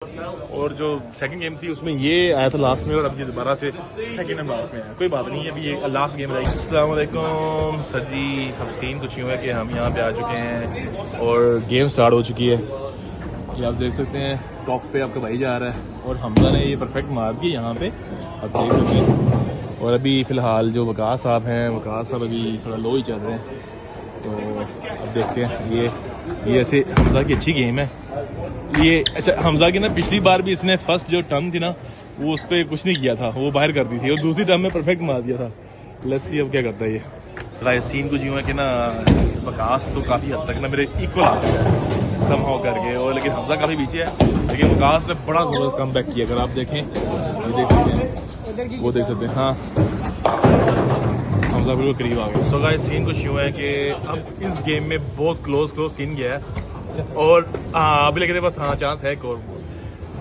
और जो second game थी उसमें ये आया था लास्ट में, और अब ये दोबारा से सेकंड में लास्ट में आया। कोई बात नहीं है, अभी ये लास्ट गेम रहेगी। अस्सलाम वालेकुम सजी, हसीन कुछ यूँ है कि हम यहाँ पे आ चुके हैं और गेम स्टार्ट हो चुकी है। ये आप देख सकते हैं टॉप पे आपका भाई जा रहा है और हमजा ने ये परफेक्ट मार दी यहाँ पे, आप देख सकते हैं। और अभी फ़िलहाल जो वकास साहब हैं, वकास साहब अभी थोड़ा लो ही चल रहे हैं। तो अब देखते हैं, ये ऐसे हमजा की अच्छी गेम है ये। अच्छा, हमजा की ना पिछली बार भी इसने फर्स्ट जो टर्न थी ना वो उस पर कुछ नहीं किया था, वो बाहर कर दी थी, और दूसरी टर्न में परफेक्ट मार दिया था। लेट्स सी अब क्या करता है ये। सीन कुछ यूँ है कि ना वकास तो काफ़ी हद तक ना मेरे इक्वल आ गया है समहाउ करके, और लेकिन हमजा काफ़ी पीछे है, लेकिन वकास ने बड़ा ज़बरदस्त कम बैक किया। अगर आप देखें, ये देख सकते हैं, वो देख सकते हैं, हाँ हमजा बिल्कुल करीब आ गया। सो गाइस सीन कुछ यूँ है कि अब इस गेम में बहुत क्लोज सीन गया है, और अभी लेकिन बस हाँ चांस है एक और।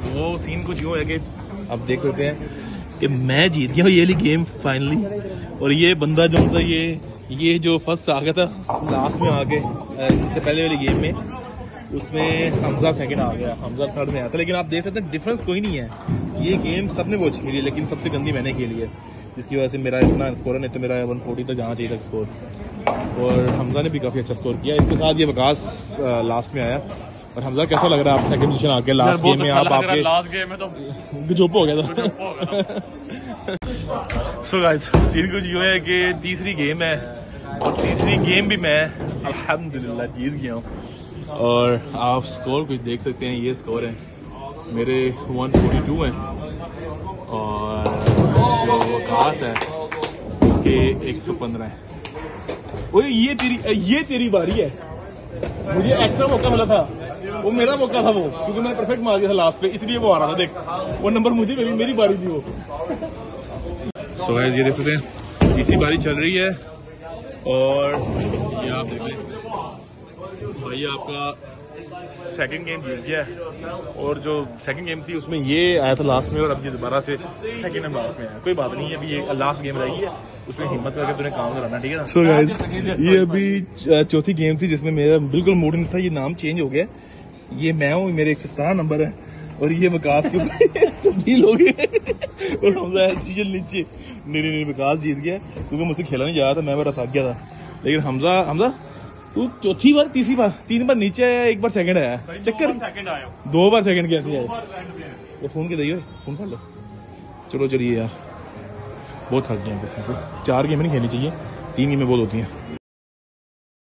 वो सीन कुछ यूँ है कि आप देख सकते हैं कि मैं जीत गया हूँ ये वाली गेम फाइनली, और ये बंदा जो सा ये जो फर्स्ट आ गया था लास्ट में आके इससे पहले वाली गेम में, उसमें हमजा सेकंड आ गया, हमजा थर्ड में आया था। लेकिन आप देख सकते हैं डिफरेंस कोई नहीं है, ये गेम सबने वो अच्छी खेली, लेकिन सबसे गंदी मैंने खेली है, जिसकी वजह से मेरा इतना स्कोर है। नहीं तो मेरा 140 तक जाना चाहिए था स्कोर, और हमजा ने भी काफ़ी अच्छा स्कोर किया। इसके साथ ये वकास लास्ट में आया। और हमजा कैसा लग रहा है आप सेकंड पोजीशन आके लास्ट गेम में? आप आपके लास्ट गेम में तो जोप हो गया था। सो गाइस सीन कुछ यूँ है कि तीसरी गेम है, और तीसरी गेम भी मैं अल्हम्दुलिल्लाह जीत गया हूँ। और आप स्कोर कुछ देख सकते हैं, ये स्कोर है मेरे 142 हैं, और जो वकास है उसके 115 है। ओए ये तेरी बारी है, मुझे एक्स्ट्रा मौका मिला था, वो मेरा मौका था वो, क्योंकि मैंने परफेक्ट मार दिया था लास्ट पे, इसलिए वो आ रहा था। देख वो नंबर मुझे मिली, मेरी बारी थी वो। सो गाइस ये देख सकते हैं तीसरी बारी चल रही है, और ये आप देख लें भाई आपका सेकंड गेम जीत गया है, और जो सेकंड गेम थी उसमें ये आया था लास्ट में, और अब ये दोबारा से सेकंड में लास्ट में आया। कोई बात नहीं है, अभी ये लास्ट गेम रहेगी है, उसमें हिम्मत करके तूने काम कराना, ठीक है ना? सो गाइस ये अभी चौथी गेम थी जिसमें मेरा बिल्कुल मूड नहीं था। ये नाम चेंज हो गया, ये मैं हूँ, मेरे 117 नंबर है, और ये वकास के तब्दील हो गए, और हमजा सीजन नीचे। नहीं वकास जीत गया, क्योंकि मुझसे खेला नहीं जा रहा था, मैं बड़ा थक गया था। लेकिन हमजा तू चौथी बार, तीसरी बार, 3 बार नीचे आया, 1 बार सेकंड आया, चक्कर 2 बार सेकंड कैसे आया? ये फोन के दिए, फोन कर लो। चलो चलिए यार, बहुत थक गए हैं, 4 गेम नहीं खेलनी चाहिए, 3 गेमें बहुत होती हैं।